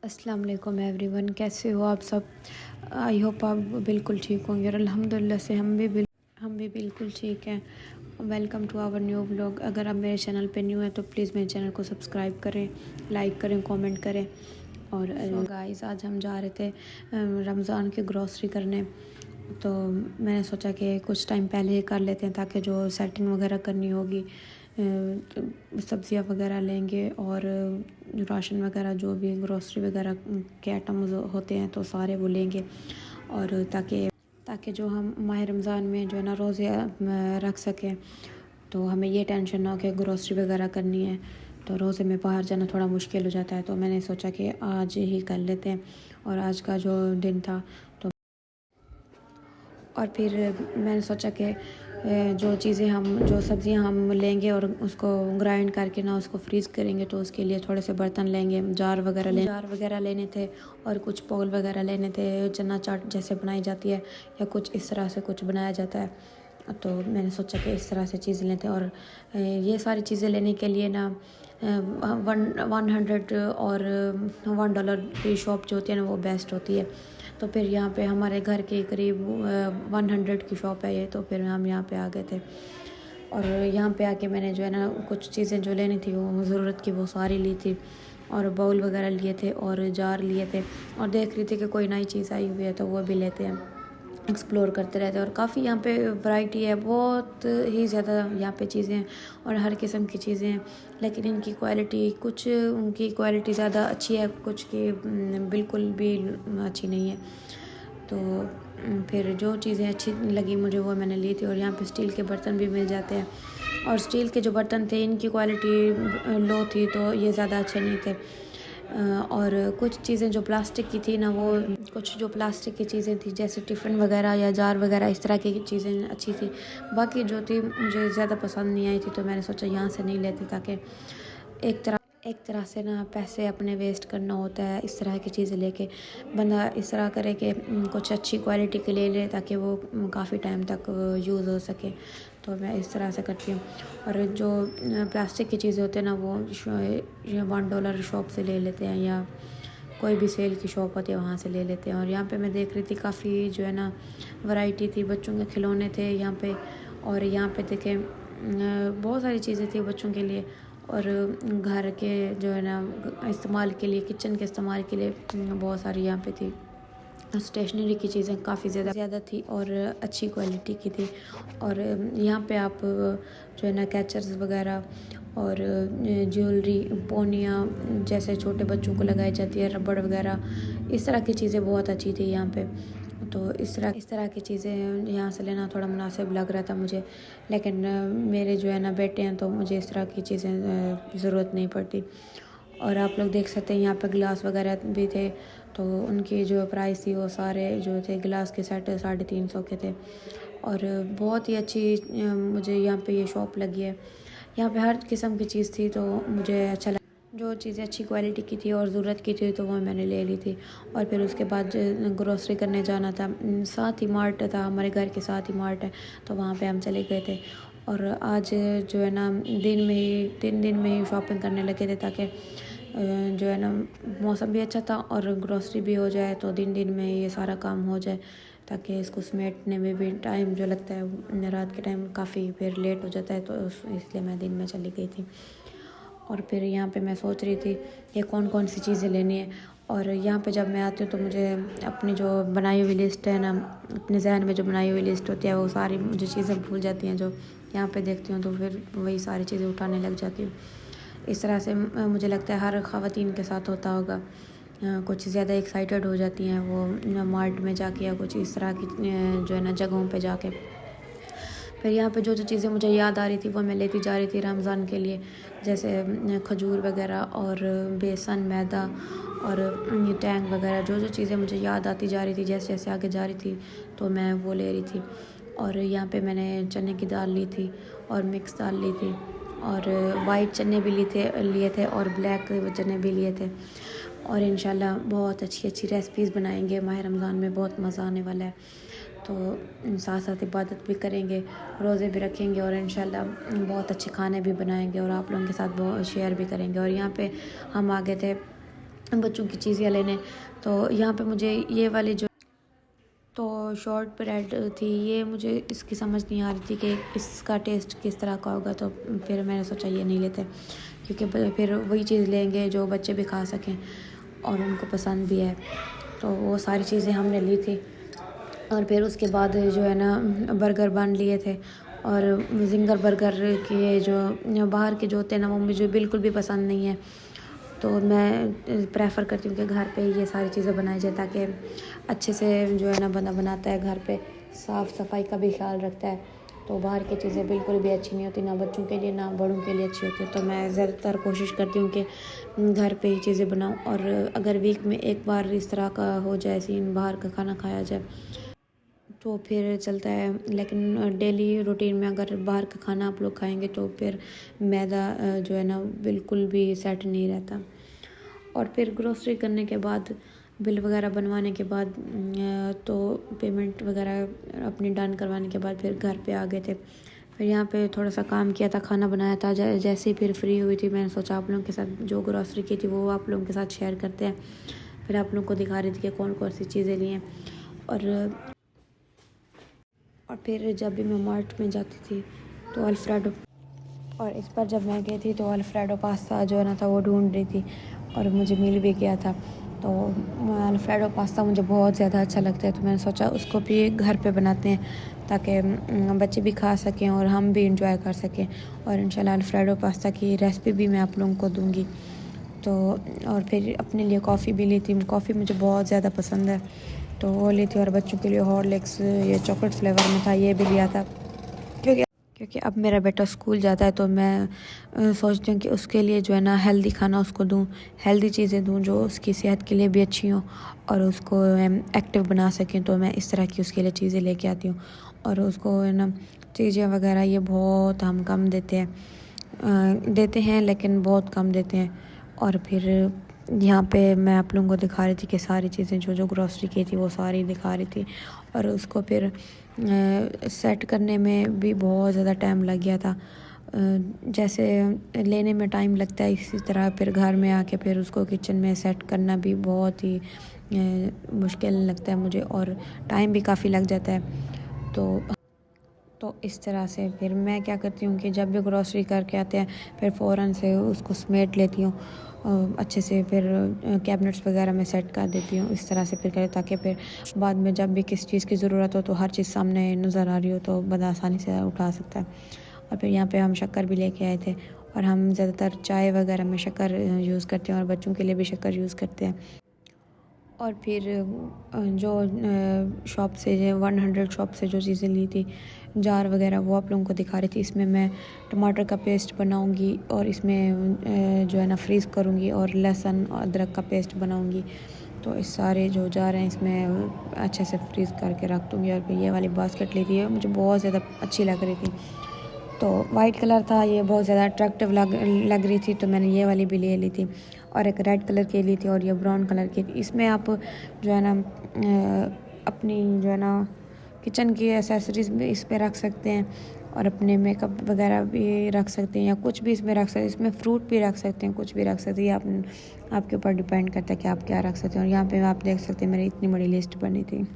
अस्सलाम वालेकुम एवरीवन, कैसे हो आप सब। आई होप आप बिल्कुल ठीक होंगे और अल्हम्दुलिल्लाह से हम भी बिल्कुल ठीक हैं। Welcome to our new vlog. अगर आप मेरे चैनल पे न्यू हैं तो प्लीज़ मेरे चैनल को सब्सक्राइब करें, लाइक करें, कमेंट करें। और गाइस आज हम जा रहे थे रमज़ान की ग्रॉसरी करने, तो मैंने सोचा कि कुछ टाइम पहले ही कर लेते हैं ताकि जो सेटिंग वगैरह करनी होगी, सब्ज़ियाँ वगैरह लेंगे और राशन वगैरह जो भी ग्रॉसरी वगैरह के आइटम्स होते हैं तो सारे वो लेंगे। और ताकि जो हम माह रमज़ान में जो है ना रोज़े रख सकें, तो हमें ये टेंशन ना हो कि ग्रॉसरी वगैरह करनी है, तो रोज़े में बाहर जाना थोड़ा मुश्किल हो जाता है। तो मैंने सोचा कि आज ही कर लेते हैं। और आज का जो दिन था तो और फिर मैंने सोचा कि जो सब्ज़ियाँ हम लेंगे और उसको ग्राइंड करके ना उसको फ्रीज़ करेंगे, तो उसके लिए थोड़े से बर्तन लेंगे, जार वगैरह लेने थे और कुछ बाउल वगैरह लेने थे, चना चाट जैसे बनाई जाती है या कुछ इस तरह से कुछ बनाया जाता है। तो मैंने सोचा कि इस तरह से चीज़ें लेते हैं। और ये सारी चीज़ें लेने के लिए ना 100 और $1 की शॉप जो होती है ना वो बेस्ट होती है। तो फिर यहाँ पे हमारे घर के करीब 100 की शॉप है ये, तो फिर हम यहाँ पे आ गए थे। और यहाँ पे आके मैंने जो है ना कुछ चीज़ें जो लेनी थी वो ज़रूरत की वो सारी ली थी, और बाउल वगैरह लिए थे और जार लिए थे। और देख रही थी कि कोई नई चीज़ आई हुई है तो वो भी लेते हैं, एक्सप्लोर करते रहते हैं। और काफ़ी यहाँ पे वैरायटी है, बहुत ही ज़्यादा यहाँ पे चीज़ें हैं और हर किस्म की चीज़ें हैं। लेकिन इनकी क्वालिटी, कुछ उनकी क्वालिटी ज़्यादा अच्छी है, कुछ की बिल्कुल भी अच्छी नहीं है। तो फिर जो चीज़ें अच्छी लगी मुझे वो मैंने ली थी। और यहाँ पे स्टील के बर्तन भी मिल जाते हैं, और स्टील के जो बर्तन थे इनकी क्वालिटी लो थी, तो ये ज़्यादा अच्छे नहीं थे। और कुछ चीज़ें जो प्लास्टिक की थी ना, वो कुछ जो प्लास्टिक की चीज़ें थी जैसे टिफ़िन वगैरह या जार वगैरह इस तरह की चीज़ें अच्छी थी। बाकी जो थी मुझे ज़्यादा पसंद नहीं आई थी, तो मैंने सोचा यहाँ से नहीं लेती, ताकि एक तरह से ना पैसे अपने वेस्ट करना होता है इस तरह की चीज़ें लेके। बंदा इस तरह करे कि कुछ अच्छी क्वालिटी के ले ताकि वो काफ़ी टाइम तक यूज़ हो सके। तो मैं इस तरह से करती हूँ। और जो प्लास्टिक की चीज़ें होती हैं ना वो $1 शॉप से ले लेते हैं, या कोई भी सेल की शॉप होती है वहाँ से ले लेते हैं। और यहाँ पे मैं देख रही थी काफ़ी जो है ना वैरायटी थी, बच्चों के खिलौने थे यहाँ पे। और यहाँ पे देखें बहुत सारी चीज़ें थी बच्चों के लिए, और घर के जो है ना इस्तेमाल के लिए, किचन के इस्तेमाल के लिए बहुत सारी यहाँ पे थी। स्टेशनरी की चीज़ें काफ़ी ज़्यादा थी और अच्छी क्वालिटी की थी। और यहाँ पे आप जो है ना कैचर्स वगैरह और ज्वेलरी, पोनियाँ जैसे छोटे बच्चों को लगाई जाती है, रबड़ वगैरह, इस तरह की चीज़ें बहुत अच्छी थी यहाँ पे। तो इस तरह की चीज़ें यहाँ से लेना थोड़ा मुनासिब लग रहा था मुझे। लेकिन मेरे जो है ना बेटे हैं, तो मुझे इस तरह की चीज़ें ज़रूरत नहीं पड़ती। और आप लोग देख सकते हैं यहाँ पे गिलास वगैरह भी थे, तो उनकी जो प्राइस थी वो सारे जो थे गिलास के सेट 350 के थे। और बहुत ही अच्छी मुझे यहाँ पे ये शॉप लगी है। यहाँ पे हर किस्म की चीज़ थी, तो मुझे अच्छा लगा। जो चीज़ें अच्छी क्वालिटी की थी और ज़रूरत की थी तो वो मैंने ले ली थी। और फिर उसके बाद ग्रोसरी करने जाना था, साथ ही मार्ट था, हमारे घर के साथ ही मार्ट है, तो वहाँ पे हम चले गए थे। और आज जो है ना 3 दिन में ही शॉपिंग करने लगे थे, ताकि जो है ना मौसम भी अच्छा था और ग्रोसरी भी हो जाए, तो दिन में ये सारा काम हो जाए, ताकि इसको समेटने में भी टाइम जो लगता है रात के टाइम काफ़ी फिर लेट हो जाता है, तो इसलिए मैं दिन में चली गई थी। और फिर यहाँ पे मैं सोच रही थी कि कौन कौन सी चीज़ें लेनी है। और यहाँ पे जब मैं आती हूँ तो मुझे अपनी जो बनाई हुई लिस्ट है ना, अपने जहन में जो बनाई हुई लिस्ट होती है वो सारी मुझे चीज़ें भूल जाती हैं। जो यहाँ पे देखती हूँ तो फिर वही सारी चीज़ें उठाने लग जाती हूँ। इस तरह से मुझे लगता है हर ख़वातीन के साथ होता होगा। कुछ ज़्यादा एक्साइटेड हो जाती हैं वो मार्ट में जाके या कुछ इस तरह की जो है ना जगहों पे जाके। फिर यहाँ पे जो चीज़ें मुझे याद आ रही थी वो मैं लेती जा रही थी रमज़ान के लिए, जैसे खजूर वगैरह और बेसन, मैदा और टैंग वगैरह। जो चीज़ें मुझे याद आती जा रही थी जैसे जैसे आगे जा रही थी, तो मैं वो ले रही थी। और यहाँ पे मैंने चने की दाल ली थी और मिक्स दाल ली थी, और वाइट चने भी लिए थे और ब्लैक चने भी लिए थे। और इंशाल्लाह बहुत अच्छी रेसिपीज़ बनाएंगे, माह रमज़ान में बहुत मज़ा आने वाला है। तो साथ साथ इबादत भी करेंगे, रोज़े भी रखेंगे, और इंशाल्लाह बहुत अच्छे खाने भी बनाएंगे और आप लोगों के साथ बहुत शेयर भी करेंगे। और यहाँ पे हम आ गए थे बच्चों की चीज़ें लेने। तो यहाँ पे मुझे ये वाली जो तो शॉर्ट ब्रेड थी, ये मुझे इसकी समझ नहीं आ रही थी कि इसका टेस्ट किस तरह का होगा। तो फिर मैंने सोचा ये नहीं लेते, क्योंकि फिर वही चीज़ लेंगे जो बच्चे भी खा सकें और उनको पसंद भी है। तो वो सारी चीज़ें हमने ली थी। और फिर उसके बाद जो है ना बर्गर बन लिए थे। और जिंगर बर्गर के जो बाहर के जो होते हैं ना, वो मुझे बिल्कुल भी पसंद नहीं है। तो मैं प्रेफर करती हूँ कि घर पे ये सारी चीज़ें बनाई जाए, ताकि अच्छे से जो है ना बंदा बनाता है घर पे, साफ़ सफाई का भी ख्याल रखता है। तो बाहर की चीज़ें बिल्कुल भी अच्छी नहीं होती, ना बच्चों के लिए ना बड़ों के लिए अच्छी होती है। तो मैं ज़्यादातर कोशिश करती हूँ कि घर पे ही चीज़ें बनाऊँ। और अगर वीक में एक बार इस तरह का हो जाए सीन, बाहर का खाना खाया जाए, तो फिर चलता है। लेकिन डेली रूटीन में अगर बाहर का खाना आप लोग खाएंगे तो फिर मैदा जो है ना बिल्कुल भी सेट नहीं रहता। और फिर ग्रोसरी करने के बाद, बिल वगैरह बनवाने के बाद, तो पेमेंट वगैरह अपनी डन करवाने के बाद फिर घर पे आ गए थे। फिर यहाँ पे थोड़ा सा काम किया था, खाना बनाया था। जैसे ही फिर फ्री हुई थी, मैंने सोचा आप लोगों के साथ जो ग्रोसरी की थी वो आप लोगों के साथ शेयर करते हैं। फिर आप लोगों को दिखा रही थी कि कौन कौन सी चीज़ें ली हैं। और फिर जब भी मैं मार्ट में जाती थी तो अल्फ्रेडो, और इस बार जब मैं गई थी तो अल्फ्रेडो पास्ता जो है ना था वो ढूंढ रही थी, और मुझे मिल भी गया था। तो अल्फ्रेडो पास्ता मुझे बहुत ज़्यादा अच्छा लगता है। तो मैंने सोचा उसको भी घर पे बनाते हैं, ताकि बच्चे भी खा सकें और हम भी इंजॉय कर सकें। और इंशाल्लाह अल्फ्रेडो पास्ता की रेसिपी भी मैं आप लोगों को दूँगी। तो और फिर अपने लिए कॉफ़ी भी ली थी। कॉफ़ी मुझे बहुत ज़्यादा पसंद है, तो वो ली थी। और बच्चों के लिए हॉर्लिक्स ये चॉकलेट फ्लेवर में था, ये भी लिया था। क्योंकि अब मेरा बेटा स्कूल जाता है, तो मैं सोचती हूँ कि उसके लिए जो है ना हेल्दी खाना उसको दूँ, हेल्दी चीज़ें दूँ जो उसकी सेहत के लिए भी अच्छी हों और उसको एक्टिव बना सकें। तो मैं इस तरह की उसके लिए चीज़ें लेके आती हूँ। और उसको है ना चीज़ें वगैरह ये बहुत हम कम देते हैं, लेकिन बहुत कम देते हैं। और फिर यहाँ पे मैं आप लोगों को दिखा रही थी कि सारी चीज़ें जो जो ग्रॉसरी की थी वो सारी दिखा रही थी। और उसको फिर सेट करने में भी बहुत ज़्यादा टाइम लग गया था। जैसे लेने में टाइम लगता है, इसी तरह फिर घर में आके फिर उसको किचन में सेट करना भी बहुत ही मुश्किल लगता है मुझे, और टाइम भी काफ़ी लग जाता है। तो इस तरह से फिर मैं क्या करती हूँ कि जब भी ग्रॉसरी करके आते हैं, फिर फ़ौरन से उसको समेट लेती हूँ अच्छे से। फिर कैबिनेट्स वगैरह में सेट कर देती हूँ इस तरह से, फिर करें ताकि फिर बाद में जब भी किस चीज़ की ज़रूरत हो तो हर चीज़ सामने नज़र आ रही हो, तो बंदा आसानी से उठा सकता है। और फिर यहाँ पे हम शक्कर भी लेके आए थे, और हम ज़्यादातर चाय वगैरह में शक्कर यूज़ करते हैं, और बच्चों के लिए भी शक्कर यूज़ करते हैं। और फिर जो शॉप से 100 शॉप से जो चीज़ें ली थी, जार वगैरह, वो आप लोगों को दिखा रही थी। इसमें मैं टमाटर का पेस्ट बनाऊंगी, और इसमें जो है ना फ्रीज़ करूंगी, और लहसुन और अदरक का पेस्ट बनाऊंगी। तो इस सारे जो जार हैं इसमें अच्छे से फ्रीज़ करके रख दूँगी। और फिर ये वाली बास्केट ली थी, मुझे बहुत ज़्यादा अच्छी लग रही थी। तो वाइट कलर था, ये बहुत ज़्यादा अट्रैक्टिव लग रही थी, तो मैंने ये वाली भी ले ली थी। और एक रेड कलर की ली थी, और ये ब्राउन कलर की। इसमें आप जो है ना अपनी जो है ना किचन की एसेसरीज भी इस पर रख सकते हैं, और अपने मेकअप वगैरह भी रख सकते हैं, या कुछ भी इसमें रख सकते हैं। इसमें फ्रूट भी रख सकते हैं, कुछ भी रख सकते हैं। आपके ऊपर डिपेंड करता है कि आप क्या रख सकते हैं। और यहाँ पे आप देख सकते हैं मेरी इतनी बड़ी लिस्ट बनी थी।